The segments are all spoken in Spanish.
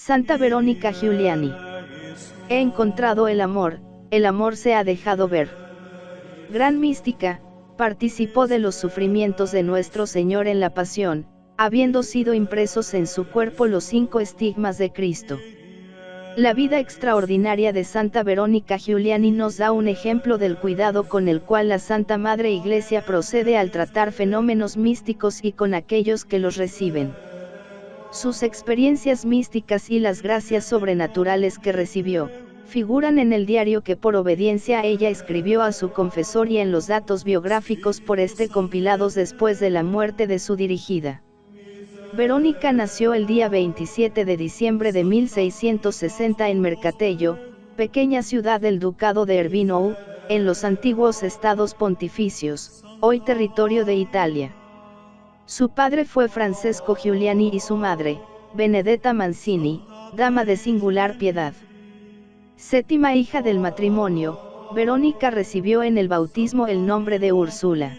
Santa Verónica Giuliani. He encontrado el amor se ha dejado ver. Gran mística, participó de los sufrimientos de nuestro Señor en la Pasión, habiendo sido impresos en su cuerpo los 5 estigmas de Cristo. La vida extraordinaria de Santa Verónica Giuliani nos da un ejemplo del cuidado con el cual la Santa Madre Iglesia procede al tratar fenómenos místicos y con aquellos que los reciben. Sus experiencias místicas y las gracias sobrenaturales que recibió, figuran en el diario que por obediencia a ella escribió a su confesor y en los datos biográficos por este compilados después de la muerte de su dirigida. Verónica nació el día 27 de diciembre de 1660 en Mercatello, pequeña ciudad del Ducado de Urbino, en los antiguos estados pontificios, hoy territorio de Italia. Su padre fue Francesco Giuliani y su madre, Benedetta Mancini, dama de singular piedad. Séptima hija del matrimonio, Verónica recibió en el bautismo el nombre de Úrsula.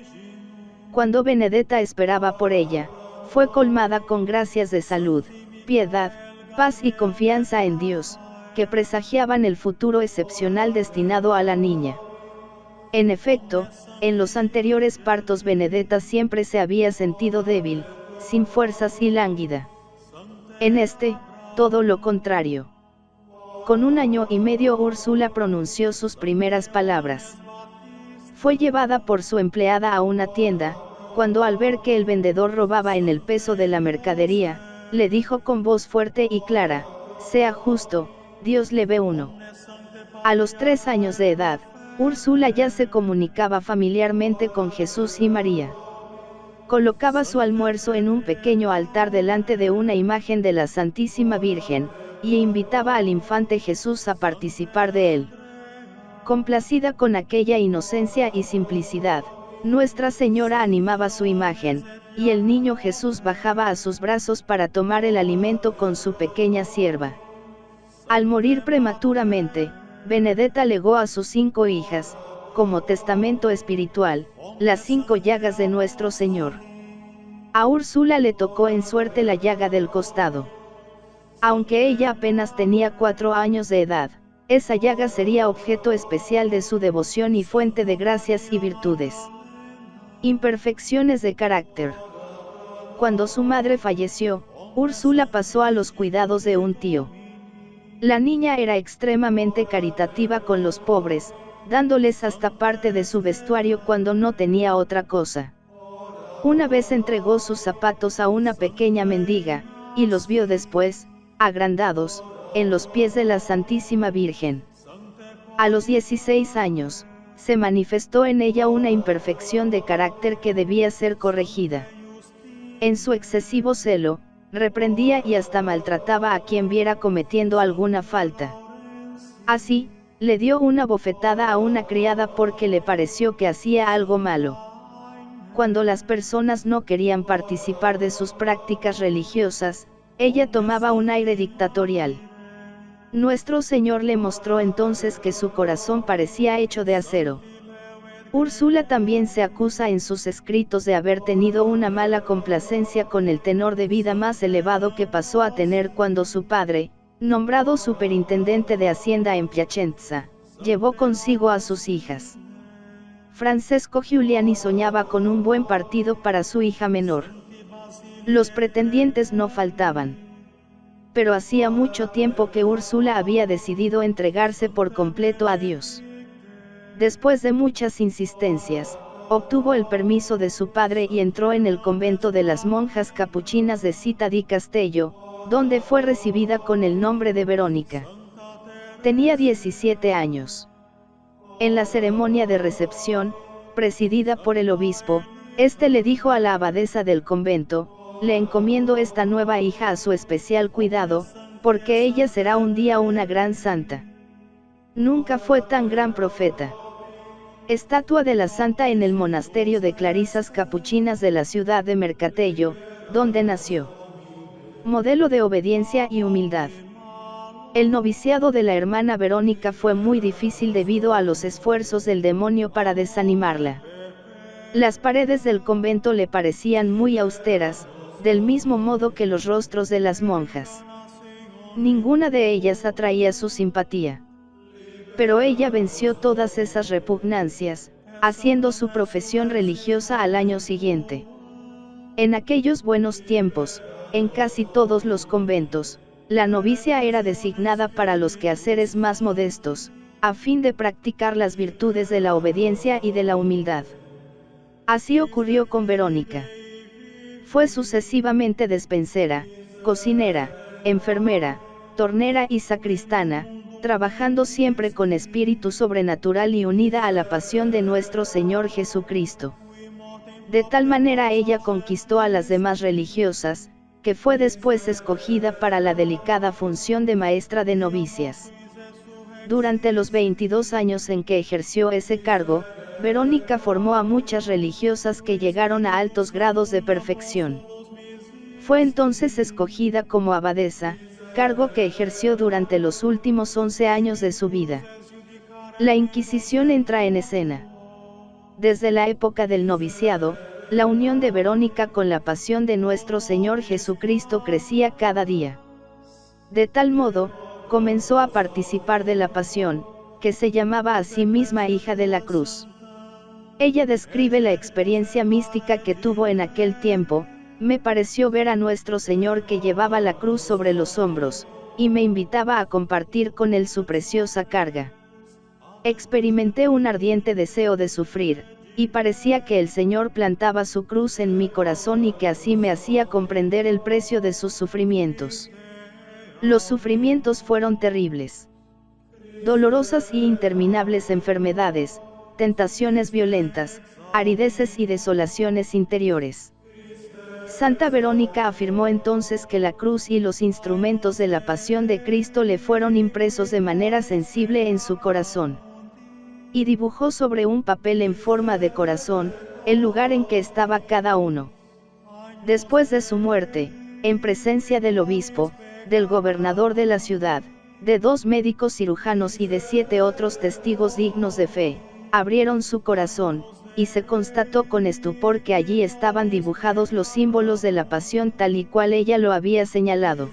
Cuando Benedetta esperaba por ella, fue colmada con gracias de salud, piedad, paz y confianza en Dios, que presagiaban el futuro excepcional destinado a la niña. En efecto, en los anteriores partos Benedetta siempre se había sentido débil, sin fuerzas y lánguida. En este, todo lo contrario. Con 1 año y medio Úrsula pronunció sus primeras palabras. Fue llevada por su empleada a una tienda, cuando al ver que el vendedor robaba en el peso de la mercadería, le dijo con voz fuerte y clara: «Sea justo, Dios le ve uno». A los 3 años de edad, Úrsula ya se comunicaba familiarmente con Jesús y María. Colocaba su almuerzo en un pequeño altar delante de una imagen de la Santísima Virgen, y invitaba al infante Jesús a participar de él. Complacida con aquella inocencia y simplicidad, Nuestra Señora animaba su imagen, y el niño Jesús bajaba a sus brazos para tomar el alimento con su pequeña sierva. Al morir prematuramente, Benedetta legó a sus 5 hijas, como testamento espiritual, las 5 llagas de nuestro Señor. A Úrsula le tocó en suerte la llaga del costado. Aunque ella apenas tenía 4 años de edad, esa llaga sería objeto especial de su devoción y fuente de gracias y virtudes. Imperfecciones de carácter. Cuando su madre falleció, Úrsula pasó a los cuidados de un tío. La niña era extremadamente caritativa con los pobres, dándoles hasta parte de su vestuario cuando no tenía otra cosa. Una vez entregó sus zapatos a una pequeña mendiga, y los vio después, agrandados, en los pies de la Santísima Virgen. A los 16 años, se manifestó en ella una imperfección de carácter que debía ser corregida. En su excesivo celo, reprendía y hasta maltrataba a quien viera cometiendo alguna falta. Así, le dio una bofetada a una criada porque le pareció que hacía algo malo. Cuando las personas no querían participar de sus prácticas religiosas, ella tomaba un aire dictatorial. Nuestro Señor le mostró entonces que su corazón parecía hecho de acero. Úrsula también se acusa en sus escritos de haber tenido una mala complacencia con el tenor de vida más elevado que pasó a tener cuando su padre, nombrado superintendente de Hacienda en Piacenza, llevó consigo a sus hijas. Francesco Giuliani soñaba con un buen partido para su hija menor. Los pretendientes no faltaban. Pero hacía mucho tiempo que Úrsula había decidido entregarse por completo a Dios. Después de muchas insistencias, obtuvo el permiso de su padre y entró en el convento de las monjas capuchinas de Città di Castello, donde fue recibida con el nombre de Verónica. Tenía 17 años. En la ceremonia de recepción, presidida por el obispo, este le dijo a la abadesa del convento: «Le encomiendo esta nueva hija a su especial cuidado, porque ella será un día una gran santa». Nunca fue tan gran profeta. Estatua de la santa en el monasterio de Clarisas Capuchinas de la ciudad de Mercatello, donde nació. Modelo de obediencia y humildad. El noviciado de la hermana Verónica fue muy difícil debido a los esfuerzos del demonio para desanimarla. Las paredes del convento le parecían muy austeras, del mismo modo que los rostros de las monjas. Ninguna de ellas atraía su simpatía. Pero ella venció todas esas repugnancias, haciendo su profesión religiosa al año siguiente. En aquellos buenos tiempos, en casi todos los conventos, la novicia era designada para los quehaceres más modestos, a fin de practicar las virtudes de la obediencia y de la humildad. Así ocurrió con Verónica. Fue sucesivamente despensera, cocinera, enfermera, tornera y sacristana, trabajando siempre con espíritu sobrenatural y unida a la pasión de nuestro Señor Jesucristo. De tal manera ella conquistó a las demás religiosas, que fue después escogida para la delicada función de maestra de novicias. Durante los 22 años en que ejerció ese cargo, Verónica formó a muchas religiosas que llegaron a altos grados de perfección. Fue entonces escogida como abadesa, cargo que ejerció durante los últimos 11 años de su vida. La Inquisición entra en escena. Desde la época del noviciado, la unión de Verónica con la pasión de nuestro Señor Jesucristo crecía cada día. De tal modo, comenzó a participar de la pasión, que se llamaba a sí misma hija de la cruz. Ella describe la experiencia mística que tuvo en aquel tiempo: me pareció ver a nuestro Señor que llevaba la cruz sobre los hombros, y me invitaba a compartir con él su preciosa carga. Experimenté un ardiente deseo de sufrir, y parecía que el Señor plantaba su cruz en mi corazón y que así me hacía comprender el precio de sus sufrimientos. Los sufrimientos fueron terribles. Dolorosas y interminables enfermedades, tentaciones violentas, arideces y desolaciones interiores. Santa Verónica afirmó entonces que la cruz y los instrumentos de la pasión de Cristo le fueron impresos de manera sensible en su corazón. Y dibujó sobre un papel en forma de corazón, el lugar en que estaba cada uno. Después de su muerte, en presencia del obispo, del gobernador de la ciudad, de 2 médicos cirujanos y de 7 otros testigos dignos de fe, abrieron su corazón, y se constató con estupor que allí estaban dibujados los símbolos de la pasión tal y cual ella lo había señalado.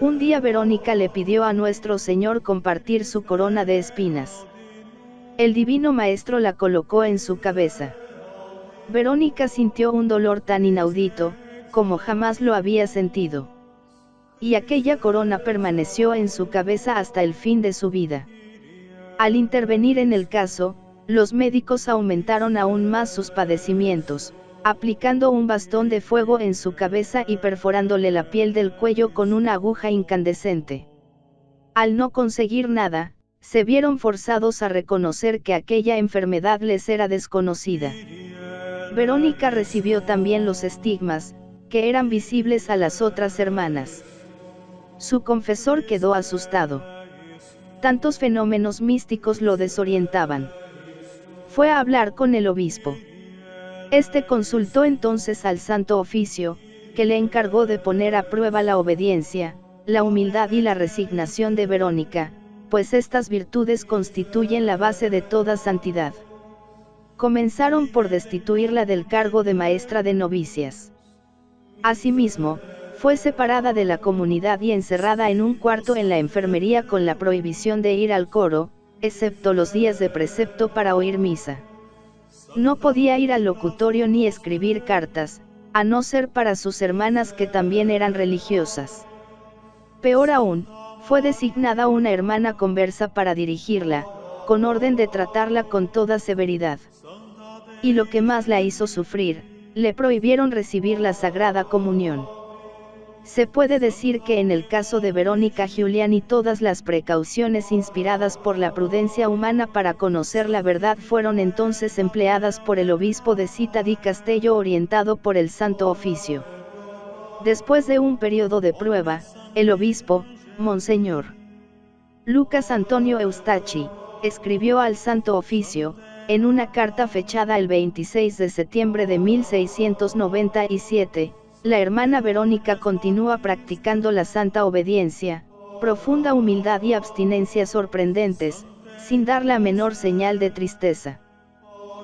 Un día Verónica le pidió a nuestro Señor compartir su corona de espinas. El divino maestro la colocó en su cabeza. Verónica sintió un dolor tan inaudito, como jamás lo había sentido. Y aquella corona permaneció en su cabeza hasta el fin de su vida. Al intervenir en el caso, los médicos aumentaron aún más sus padecimientos, aplicando un bastón de fuego en su cabeza y perforándole la piel del cuello con una aguja incandescente. Al no conseguir nada, se vieron forzados a reconocer que aquella enfermedad les era desconocida. Verónica recibió también los estigmas, que eran visibles a las otras hermanas. Su confesor quedó asustado. Tantos fenómenos místicos lo desorientaban. Fue a hablar con el obispo. Este consultó entonces al Santo Oficio, que le encargó de poner a prueba la obediencia, la humildad y la resignación de Verónica, pues estas virtudes constituyen la base de toda santidad. Comenzaron por destituirla del cargo de maestra de novicias. Asimismo, fue separada de la comunidad y encerrada en un cuarto en la enfermería con la prohibición de ir al coro, excepto los días de precepto para oír misa. No podía ir al locutorio ni escribir cartas, a no ser para sus hermanas que también eran religiosas. Peor aún, fue designada una hermana conversa para dirigirla, con orden de tratarla con toda severidad. Y lo que más la hizo sufrir, le prohibieron recibir la Sagrada Comunión. Se puede decir que en el caso de Verónica Giuliani todas las precauciones inspiradas por la prudencia humana para conocer la verdad fueron entonces empleadas por el obispo de Città di Castello orientado por el Santo Oficio. Después de un periodo de prueba, el obispo, Monseñor Lucas Antonio Eustacchi, escribió al Santo Oficio, en una carta fechada el 26 de septiembre de 1697, la hermana Verónica continúa practicando la santa obediencia, profunda humildad y abstinencia sorprendentes, sin dar la menor señal de tristeza.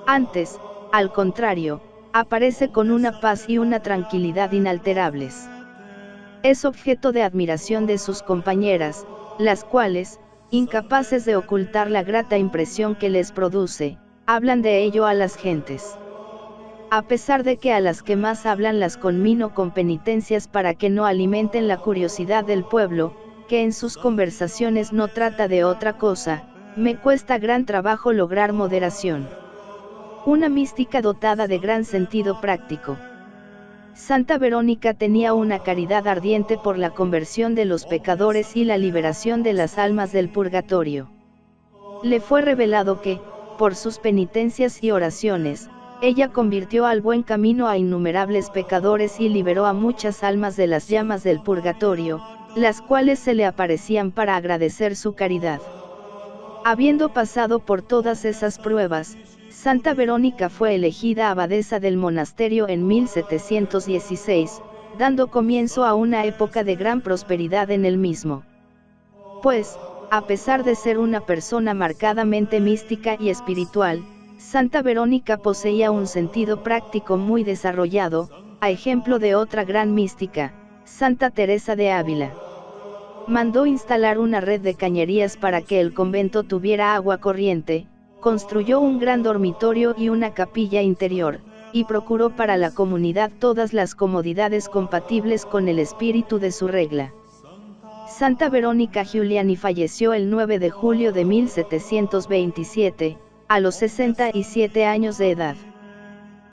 Antes, al contrario, aparece con una paz y una tranquilidad inalterables. Es objeto de admiración de sus compañeras, las cuales, incapaces de ocultar la grata impresión que les produce, hablan de ello a las gentes. A pesar de que a las que más hablan las conmino con penitencias para que no alimenten la curiosidad del pueblo, que en sus conversaciones no trata de otra cosa, me cuesta gran trabajo lograr moderación. Una mística dotada de gran sentido práctico. Santa Verónica tenía una caridad ardiente por la conversión de los pecadores y la liberación de las almas del purgatorio. Le fue revelado que, por sus penitencias y oraciones, ella convirtió al buen camino a innumerables pecadores y liberó a muchas almas de las llamas del purgatorio, las cuales se le aparecían para agradecer su caridad. Habiendo pasado por todas esas pruebas, Santa Verónica fue elegida abadesa del monasterio en 1716, dando comienzo a una época de gran prosperidad en el mismo. Pues, a pesar de ser una persona marcadamente mística y espiritual, Santa Verónica poseía un sentido práctico muy desarrollado, a ejemplo de otra gran mística, Santa Teresa de Ávila. Mandó instalar una red de cañerías para que el convento tuviera agua corriente, construyó un gran dormitorio y una capilla interior, y procuró para la comunidad todas las comodidades compatibles con el espíritu de su regla. Santa Verónica Giuliani falleció el 9 de julio de 1727, a los 67 años de edad.